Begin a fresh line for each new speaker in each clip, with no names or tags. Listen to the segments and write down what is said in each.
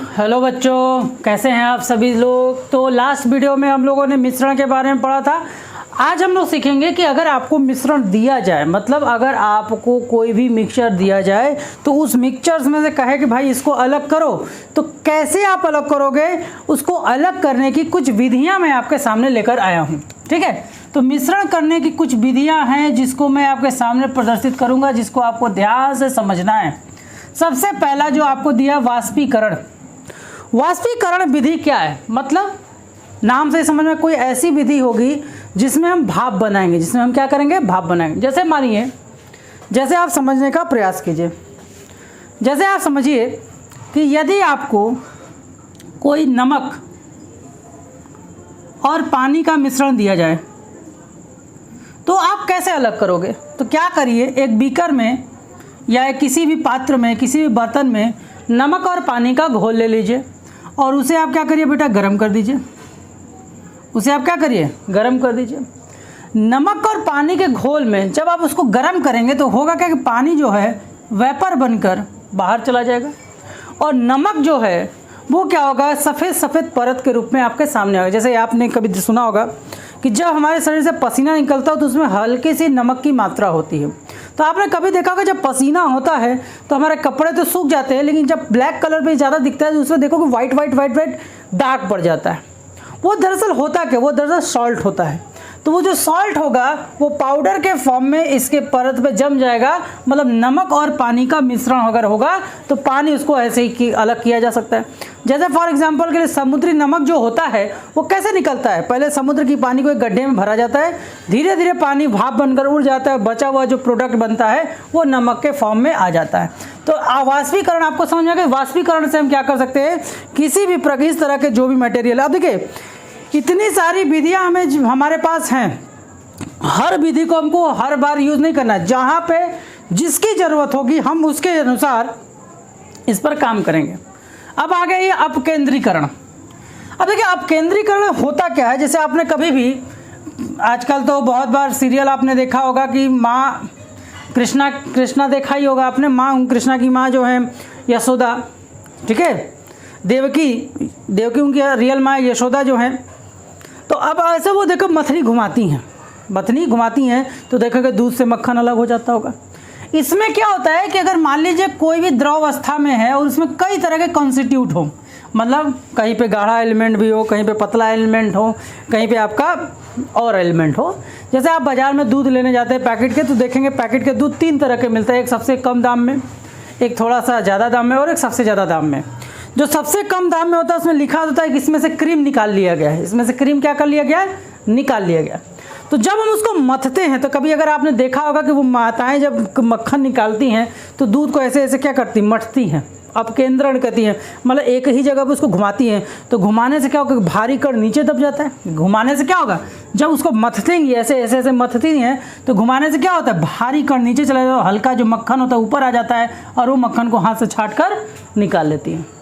Hello बच्चों, कैसे हैं आप सभी लोग। तो लास्ट वीडियो में हम लोगों ने मिश्रण के बारे में पढ़ा था। आज हम लोग सीखेंगे कि अगर आपको मिश्रण दिया जाए, मतलब अगर आपको कोई भी मिक्सचर दिया जाए तो उस मिक्सचर्स में से कहे कि भाई इसको अलग करो, तो कैसे आप अलग करोगे। उसको अलग करने की कुछ विधियां मैं आपके सामने लेकर आया हूं। ठीक है, तो मिश्रण करने की कुछ विधियां हैं जिसको मैं आपके सामने प्रदर्शित करूंगा, जिसको आपको ध्यान से समझना है। सबसे पहला जो आपको दिया वाष्पीकरण। वाष्पीकरण विधि क्या है, मतलब नाम से समझ में कोई ऐसी विधि होगी जिसमें हम भाप बनाएंगे, जिसमें हम क्या करेंगे, भाप बनाएंगे। जैसे मानिए, जैसे आप समझने का प्रयास कीजिए। जैसे आप समझिए कि यदि आपको कोई नमक और पानी का मिश्रण दिया जाए तो आप कैसे अलग करोगे। तो क्या करिए, एक बीकर में या किसी भी पात्र में, किसी भी बर्तन में नमक और पानी का घोल ले लीजिए और उसे आप क्या करिए बेटा, गर्म कर दीजिए। उसे आप क्या करिए, गर्म कर दीजिए। नमक और पानी के घोल में जब आप उसको गर्म करेंगे तो होगा क्या कि पानी जो है वेपर बनकर बाहर चला जाएगा और नमक जो है वो क्या होगा, सफ़ेद सफ़ेद परत के रूप में आपके सामने आएगा। जैसे आपने कभी सुना होगा कि जब हमारे शरीर से पसीना निकलता है तो उसमें हल्की सी नमक की मात्रा होती है। तो आपने कभी देखा होगा जब पसीना होता है तो हमारे कपड़े तो सूख जाते हैं, लेकिन जब ब्लैक कलर पे ज़्यादा दिखता है तो उसमें देखो कि वाइट वाइट वाइट वाइट दाग पड़ जाता है। वो दरअसल होता क्या, वो दरअसल सॉल्ट होता है। तो वो जो सॉल्ट होगा वो पाउडर के फॉर्म में इसके परत पे जम जाएगा। मतलब नमक और पानी का मिश्रण अगर होगा तो पानी उसको ऐसे ही अलग किया जा सकता है। जैसे फॉर एग्जांपल के लिए समुद्री नमक जो होता है वो कैसे निकलता है, पहले समुद्र की पानी को एक गड्ढे में भरा जाता है, धीरे धीरे पानी भाप बनकर उड़ जाता है, बचा हुआ जो प्रोडक्ट बनता है वो नमक के फॉर्म में आ जाता है। तो वाष्पीकरण आपको समझ में आ गया। वाष्पीकरण से हम क्या कर सकते हैं, किसी भी इस तरह के जो भी मटेरियल, अब देखिए इतनी सारी विधियां हमारे पास हैं, हर विधि को हमको हर बार यूज़ नहीं करना है। जहाँ पे जिसकी ज़रूरत होगी हम उसके अनुसार इस पर काम करेंगे। अब आ गया ये अपकेंद्रीकरण। अब देखिए अपकेंद्रीकरण होता क्या है, जैसे आपने कभी भी, आजकल तो बहुत बार सीरियल आपने देखा होगा कि माँ कृष्णा देखा ही होगा आपने, माँ कृष्णा की माँ जो है यशोदा, ठीक है, देवकी उनकी रियल माँ यशोदा जो है। तो अब ऐसे वो देखो मथनी घुमाती हैं तो देखोगे दूध से मक्खन अलग हो जाता होगा। इसमें क्या होता है कि अगर मान लीजिए कोई भी द्रव अवस्था में है और उसमें कई तरह के कॉन्स्टिट्यूट हो, मतलब कहीं पे गाढ़ा एलिमेंट भी हो, कहीं पे पतला एलिमेंट हो, कहीं पे आपका और एलिमेंट हो। जैसे आप बाज़ार में दूध लेने जाते हैं पैकेट के, तो देखेंगे पैकेट के दूध 3 तरह के मिलते हैं, एक सबसे कम दाम में, एक थोड़ा सा ज़्यादा दाम में और एक सबसे ज़्यादा दाम में। जो सबसे कम दाम में होता है उसमें लिखा होता है कि इसमें से क्रीम निकाल लिया गया है, इसमें से क्रीम क्या कर लिया गया है, निकाल लिया गया। तो जब हम उसको मथते हैं तो कभी अगर आपने देखा होगा कि वो माताएं जब मक्खन निकालती हैं तो दूध को ऐसे ऐसे क्या करती, मथती हैं, अपकेंद्रण कहती हैं, मतलब एक ही जगह पर उसको घुमाती हैं। तो घुमाने से क्या होगा, भारी कण नीचे दब जाता है। घुमाने से क्या होगा, जब उसको मथतेंगी ऐसे ऐसे ऐसे मथती हैं तो घुमाने से क्या होता है, भारी कण नीचे चला जाता है, हल्का जो मक्खन होता है ऊपर आ जाता है और वो मक्खन को हाथ से छाट कर निकाल लेती है।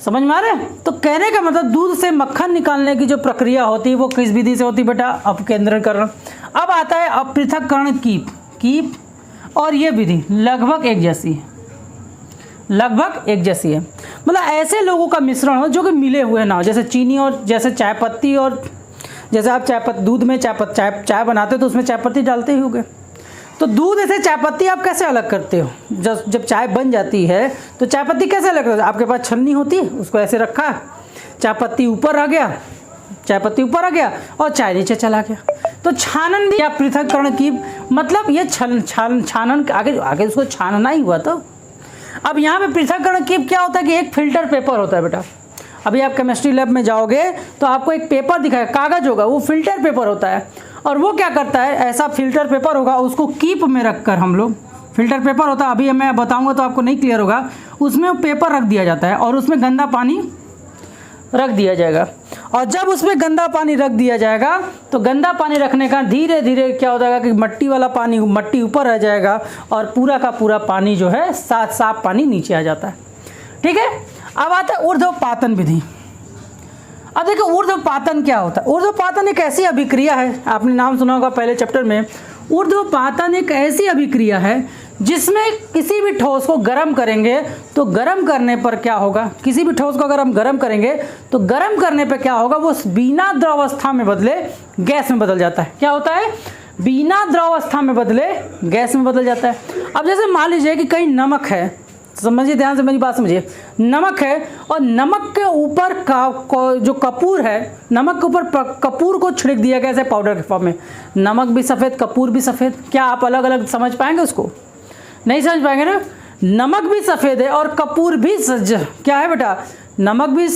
समझ में आ रहा है। तो कहने का मतलब दूध से मक्खन निकालने की जो प्रक्रिया होती है वो किस विधि से होती है बेटा, अपकेंद्रीकरण। अब आता है अपृथक्करण, कीप, और ये विधि लगभग एक जैसी है। मतलब ऐसे लोगों का मिश्रण हो जो कि मिले हुए ना हो, जैसे चीनी और जैसे चाय पत्ती, और जैसे आप दूध में चाय बनाते हो तो उसमें चाय पत्ती डालते ही होगे। तो दूध ऐसे चाय पत्ती आप कैसे अलग करते हो, जब चाय बन जाती है तो चाय पत्ती कैसे अलग करते हो। आपके पास छन्नी होती है, उसको ऐसे रखा, चाय पत्ती ऊपर आ गया और चाय नीचे चला गया। तो छानन भी या पृथक्करण की, मतलब ये छानन आगे उसको छानना ही हुआ। तो अब यहाँ पे पृथक्करण की क्या होता है कि एक फिल्टर पेपर होता है बेटा। अभी आप केमिस्ट्री लैब में जाओगे तो आपको एक पेपर दिखाएगा, कागज़ होगा, वो फिल्टर पेपर होता है। और वो क्या करता है, ऐसा फिल्टर पेपर होगा, उसको कीप में रखकर हम लोग, फिल्टर पेपर होता है, अभी मैं बताऊंगा तो आपको नहीं क्लियर होगा, उसमें पेपर रख दिया जाता है और उसमें गंदा पानी रख दिया जाएगा। और जब उसमें गंदा पानी रख दिया जाएगा तो गंदा पानी रखने का धीरे धीरे क्या हो जाएगा कि मट्टी ऊपर आ जाएगा और पूरा का पूरा पानी जो है साफ पानी नीचे आ जाता है। ठीक है, अब आता है ऊर्ध्वपातन विधि। अब देखो ऊर्ध्वपातन क्या होता है। ऊर्ध्वपातन एक ऐसी अभिक्रिया है, आपने नाम सुना होगा पहले चैप्टर में। ऊर्ध्वपातन एक ऐसी अभिक्रिया है जिसमें किसी भी ठोस को गर्म करेंगे तो गर्म करने पर क्या होगा, किसी भी ठोस को अगर हम गर्म करेंगे तो गर्म करने पर क्या होगा, वो बिना द्रवावस्था में बदले गैस में बदल जाता है। क्या होता है, बिना द्रवावस्था में बदले गैस में बदल जाता है। अब जैसे मान लीजिए कि कहीं नमक है, समझिए ध्यान से मेरी बात समझिए, नमक है और नमक के ऊपर जो कपूर है, नमक के ऊपर कपूर को छिड़क दिया गया ऐसे पाउडर के फॉर्म में, नमक भी सफ़ेद कपूर भी सफ़ेद, क्या आप अलग अलग समझ पाएंगे उसको, नहीं समझ पाएंगे ना। नमक भी सफ़ेद है और कपूर भी क्या है बेटा, नमक भी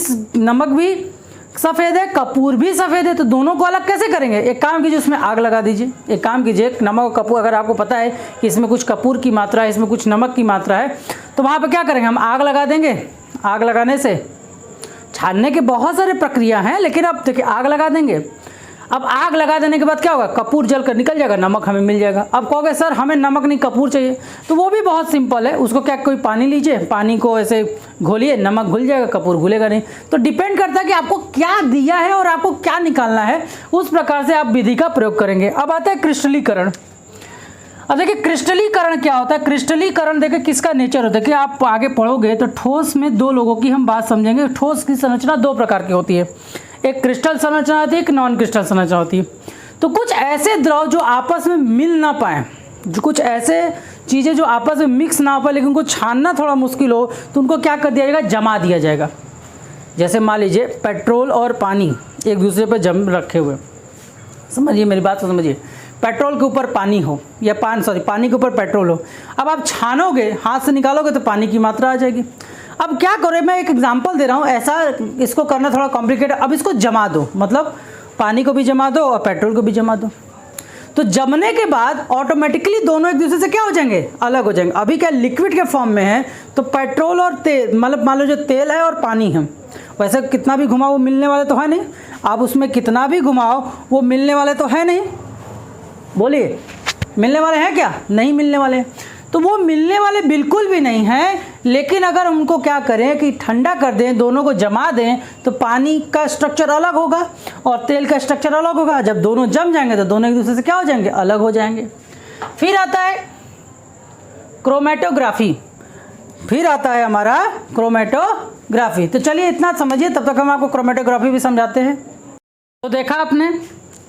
सफ़ेद है कपूर भी सफ़ेद है, तो दोनों को अलग कैसे करेंगे। एक काम कीजिए, उसमें आग लगा दीजिए। एक काम कीजिए, नमक और कपूर, अगर आपको पता है कि इसमें कुछ कपूर की मात्रा है, इसमें कुछ नमक की मात्रा है, तो वहाँ पर क्या करेंगे, हम आग लगा देंगे। आग लगाने से छानने के बहुत सारे प्रक्रिया हैं, लेकिन अब देखिए आग लगा देंगे। अब आग लगा देने के बाद क्या होगा, कपूर जल कर निकल जाएगा, नमक हमें मिल जाएगा। अब कहोगे सर हमें नमक नहीं कपूर चाहिए, तो वो भी बहुत सिंपल है। उसको क्या, कोई पानी लीजिए, पानी को ऐसे घोलिए, नमक घुल जाएगा, कपूर घुलेगा नहीं। तो डिपेंड करता है कि आपको क्या दिया है और आपको क्या निकालना है, उस प्रकार से आप विधि का प्रयोग करेंगे। अब आता है क्रिस्टलीकरण। अब देखिए क्रिस्टलीकरण क्या होता है। क्रिस्टलीकरण देखिए किसका नेचर होता है कि आप आगे पढ़ोगे तो ठोस में दो लोगों की हम बात समझेंगे। ठोस की संरचना दो प्रकार की होती है, एक क्रिस्टल संरचना होती है, एक नॉन क्रिस्टल संरचना होती है। तो कुछ ऐसे द्रव जो आपस में मिल ना पाए, जो कुछ ऐसे चीज़ें जो आपस में मिक्स ना हो पाए लेकिन उनको छानना थोड़ा मुश्किल हो, तो उनको क्या कर दिया जाएगा, जमा दिया जाएगा। जैसे मान लीजिए पेट्रोल और पानी एक दूसरे पर जम रखे हुए, समझिए मेरी बात को समझिए। पेट्रोल के ऊपर पानी हो या पानी के ऊपर पेट्रोल हो, अब आप छानोगे, हाथ से निकालोगे तो पानी की मात्रा आ जाएगी। अब क्या करें, मैं एक एग्जांपल दे रहा हूँ, ऐसा इसको करना थोड़ा कॉम्प्लिकेटेड। अब इसको जमा दो, मतलब पानी को भी जमा दो और पेट्रोल को भी जमा दो। तो जमने के बाद ऑटोमेटिकली दोनों एक दूसरे से क्या हो जाएंगे, अलग हो जाएंगे। अभी क्या लिक्विड के फॉर्म में है, तो पेट्रोल और तेल, मतलब मान लो जो तेल है और पानी है, वैसे कितना भी घुमाओ वो मिलने वाले तो है नहीं। आप उसमें कितना भी घुमाओ वो मिलने वाले तो है नहीं, बोलिए मिलने वाले हैं क्या, नहीं मिलने वाले। तो वो मिलने वाले बिल्कुल भी नहीं हैं, लेकिन अगर उनको क्या करें कि ठंडा कर दें, दोनों को जमा दें, तो पानी का स्ट्रक्चर अलग होगा और तेल का स्ट्रक्चर अलग होगा। जब दोनों जम जाएंगे तो दोनों एक दूसरे से क्या हो जाएंगे, अलग हो जाएंगे। फिर आता है क्रोमेटोग्राफी, फिर आता है हमारा क्रोमेटोग्राफी। तो चलिए इतना समझिए, तब तक हम आपको क्रोमेटोग्राफी भी समझाते हैं। तो देखा आपने,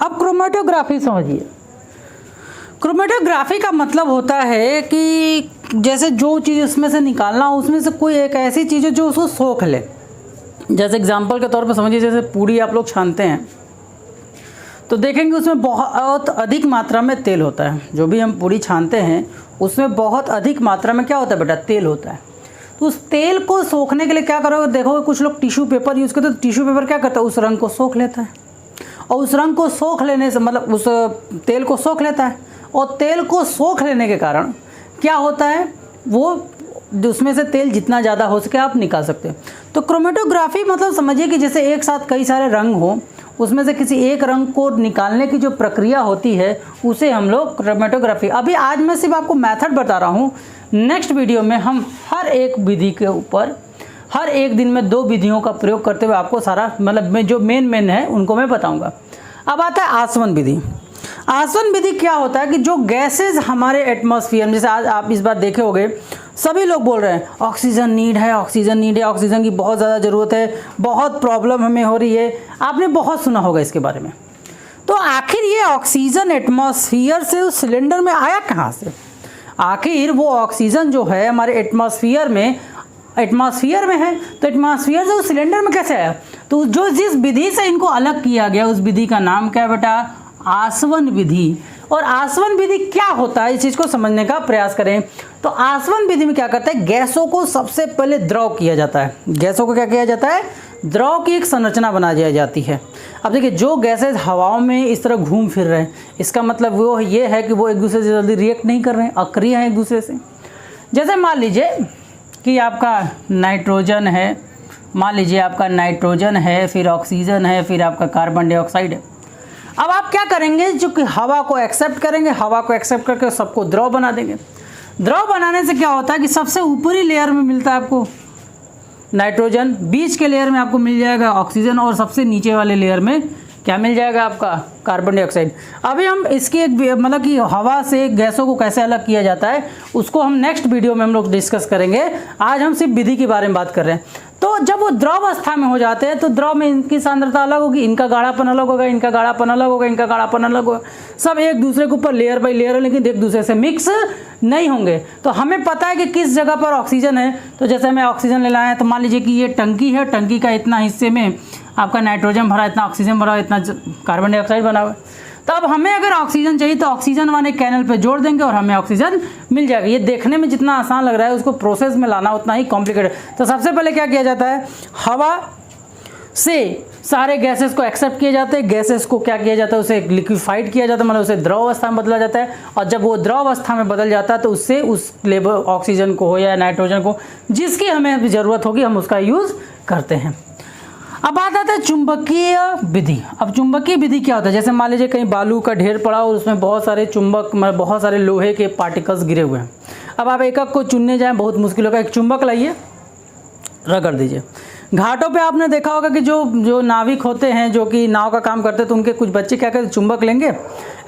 अब क्रोमेटोग्राफी समझिए। क्रोमेटोग्राफी का मतलब होता है कि जैसे जो चीज़ उसमें से निकालना हो, उसमें से कोई एक ऐसी चीज़ है जो उसको सोख ले। जैसे एग्जांपल के तौर पर समझिए, जैसे पूड़ी आप लोग छानते हैं तो देखेंगे उसमें बहुत अधिक मात्रा में तेल होता है। जो भी हम पूड़ी छानते हैं उसमें बहुत अधिक मात्रा में क्या होता है बेटा, तेल होता है। तो उस तेल को सोखने के लिए क्या करोगे, देखोगे कुछ लोग टिश्यू पेपर यूज़ करते हैं। तो टिश्यू पेपर क्या करता है, उस रंग को सोख लेता है, और उस रंग को सोख लेने से मतलब उस तेल को सोख लेता है, और तेल को सोख लेने के कारण क्या होता है, वो उसमें से तेल जितना ज़्यादा हो सके आप निकाल सकते हैं। तो क्रोमेटोग्राफी मतलब समझिए कि जैसे एक साथ कई सारे रंग हो, उसमें से किसी एक रंग को निकालने की जो प्रक्रिया होती है उसे हम लोग क्रोमेटोग्राफी। अभी आज मैं सिर्फ आपको मेथड बता रहा हूँ, नेक्स्ट वीडियो में हम हर एक विधि के ऊपर हर एक दिन में 2 विधियों का प्रयोग करते हुए आपको सारा मतलब मैं जो मेन है उनको मैं बताऊँगा। अब आता है आसवन विधि। आसवन विधि क्या होता है कि जो गैसेज हमारे एटमॉस्फेयर में, जैसे आज आप इस बार देखे होंगे सभी लोग बोल रहे हैं ऑक्सीजन नीड है, ऑक्सीजन नीड है, ऑक्सीजन की बहुत ज़्यादा ज़रूरत है, बहुत प्रॉब्लम हमें हो रही है। आपने बहुत सुना होगा इसके बारे में। तो आखिर ये ऑक्सीजन एटमॉस्फेयर से उस सिलेंडर में आया कहाँ से, आखिर वो ऑक्सीजन जो है हमारे एटमॉस्फेयर में है, तो एटमॉस्फेयर से उस सिलेंडर में कैसे आया। तो जो जिस विधि से इनको अलग किया गया उस विधि का नाम क्या है बेटा, आसवन विधि। और आसवन विधि क्या होता है, इस चीज़ को समझने का प्रयास करें। तो आसवन विधि में क्या करता है, गैसों को सबसे पहले द्रव किया जाता है। गैसों को क्या किया जाता है, द्रव की एक संरचना बना दी जाती है। अब देखिए जो गैसेज हवाओं में इस तरह घूम फिर रहे हैं, इसका मतलब वो ये है कि वो एक दूसरे से जल्दी रिएक्ट नहीं कर रहे हैं, अक्रिय हैं एक दूसरे से। जैसे मान लीजिए कि आपका नाइट्रोजन है, मान लीजिए आपका नाइट्रोजन है, फिर ऑक्सीजन है, फिर आपका कार्बन डाइऑक्साइड है। अब आप क्या करेंगे, जो कि हवा को एक्सेप्ट करेंगे, हवा को एक्सेप्ट करके सबको द्रव बना देंगे। द्रव बनाने से क्या होता है कि सबसे ऊपरी लेयर में मिलता है आपको नाइट्रोजन, बीच के लेयर में आपको मिल जाएगा ऑक्सीजन, और सबसे नीचे वाले लेयर में क्या मिल जाएगा आपका, कार्बन डाइऑक्साइड। अभी हम इसकी एक मतलब कि हवा से गैसों को कैसे अलग किया जाता है उसको हम नेक्स्ट वीडियो में हम लोग डिस्कस करेंगे। आज हम सिर्फ विधि के बारे में बात कर रहे हैं। तो जब वो द्रव अवस्था में हो जाते हैं तो द्रव में इनकी सांद्रता अलग होगी, इनका गाढ़ापन अलग होगा, इनका गाढ़ापन अलग होगा, इनका गाढ़ापन अलग होगा, सब एक दूसरे के ऊपर लेयर बाई लेयर है, लेकिन एक दूसरे से मिक्स नहीं होंगे। तो हमें पता है कि किस जगह पर ऑक्सीजन है। तो जैसे हमें ऑक्सीजन लेना है तो मान लीजिए कि ये टंकी है, टंकी का इतना हिस्से में आपका नाइट्रोजन भरा, इतना ऑक्सीजन भरा, इतना कार्बन डाइऑक्साइड बना हुआ है। तो अब हमें अगर ऑक्सीजन चाहिए तो ऑक्सीजन वाले कैनल पे जोड़ देंगे और हमें ऑक्सीजन मिल जाएगा। ये देखने में जितना आसान लग रहा है उसको प्रोसेस में लाना उतना ही कॉम्प्लिकेटेड। तो सबसे पहले क्या किया जाता है, हवा से सारे गैसेस को एक्सेप्ट किए जाते हैं, गैसेस को क्या किया जाता है, उसे लिक्विफाइड किया जाता है, मतलब उसे द्रव अवस्था में बदला जाता है। और जब वो द्रव अवस्था में बदल जाता है तो उससे उस लेवल ऑक्सीजन को हो या नाइट्रोजन को जिसकी हमें ज़रूरत होगी हम उसका यूज़ करते हैं। अब बात आता है चुंबकीय विधि। अब चुंबकीय विधि क्या होता है, जैसे मान लीजिए कहीं बालू का ढेर पड़ा और उसमें बहुत सारे चुंबक मतलब बहुत सारे लोहे के पार्टिकल्स गिरे हुए हैं। अब आप एक एक को चुनने जाएं बहुत मुश्किल होगा। एक चुंबक लाइए, रगड़ दीजिए। घाटों पे आपने देखा होगा कि जो नाविक होते हैं जो कि नाव का काम करते हैं तो उनके कुछ बच्चे क्या करते, चुंबक लेंगे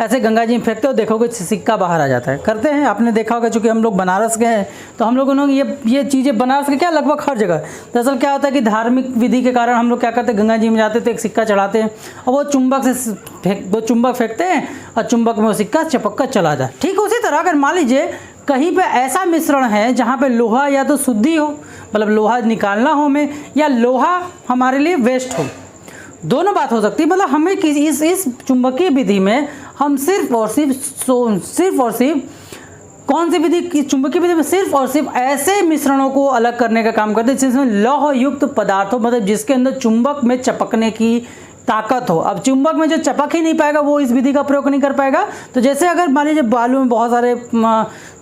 ऐसे गंगा जी में फेंकते हो, देखोगे सिक्का बाहर आ जाता है, करते हैं। आपने देखा होगा चूँकि हम लोग बनारस गए हैं तो हम लोगों ने ये चीज़ें बनारस के क्या लगभग हर जगह। दरअसल क्या होता है कि धार्मिक विधि के कारण हम लोग क्या करते हैं, गंगा जी में जाते तो एक सिक्का चढ़ाते हैं और वो चुंबक फेंकते हैं और चुंबक में वो सिक्का चपक कर चला जाए। ठीक उसी तरह अगर मान लीजिए कहीं पे ऐसा मिश्रण है जहाँ पे लोहा या तो शुद्धि हो, मतलब लोहा निकालना हो हमें, या लोहा हमारे लिए वेस्ट हो, दोनों बात हो सकती है। मतलब हमें इस चुंबकीय विधि में हम सिर्फ और सिर्फ कौन सी विधि की चुंबकीय विधि में सिर्फ और सिर्फ ऐसे मिश्रणों को अलग करने का काम करते हैं जिसमें लौह युक्त पदार्थों, मतलब जिसके अंदर चुंबक में चपकने की ताकत हो। अब चुंबक में जो चपक ही नहीं पाएगा वो इस विधि का प्रयोग नहीं कर पाएगा। तो जैसे अगर मान लीजिए बालू में बहुत सारे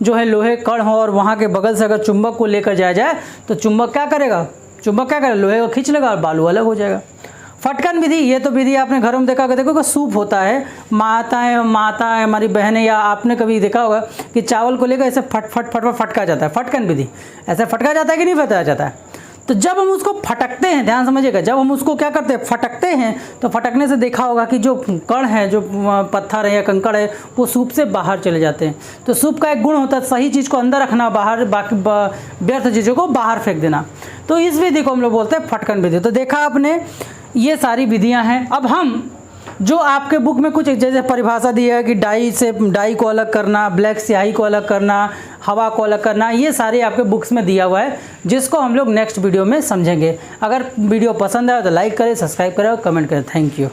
जो है लोहे कण हो और वहाँ के बगल से अगर चुंबक को लेकर जाया जाए तो चुंबक क्या करेगा, लोहे को खींच लेगा और बालू अलग हो जाएगा। फटकन विधि, ये तो विधि आपने घरों में देखा होगा, देखो सूप होता है, माताएं हमारी बहनें या आपने कभी देखा होगा कि चावल को लेकर ऐसे फटका जाता है, फटकन विधि। ऐसे फटका जाता है कि नहीं फटका जाता है। तो जब हम उसको फटकते हैं, ध्यान समझिएगा, जब हम उसको क्या करते हैं, फटकते हैं, तो फटकने से देखा होगा कि जो कण है, जो पत्थर है या कंकड़ है, वो सूप से बाहर चले जाते हैं। तो सूप का एक गुण होता है सही चीज़ को अंदर रखना, बाहर बाकी व्यर्थ चीज़ों को बाहर फेंक देना। तो इस विधि को हम लोग बोलते हैं फटकन विधि। तो देखा आपने, ये सारी विधियाँ हैं। अब हम जो आपके बुक में कुछ जैसे परिभाषा दी है कि डाई को अलग करना, ब्लैक स्याही को अलग करना, हवा को अलग करना, ये सारे आपके बुक्स में दिया हुआ है जिसको हम लोग नेक्स्ट वीडियो में समझेंगे। अगर वीडियो पसंद आए तो लाइक करें, सब्सक्राइब करें और कमेंट करें। Thank you.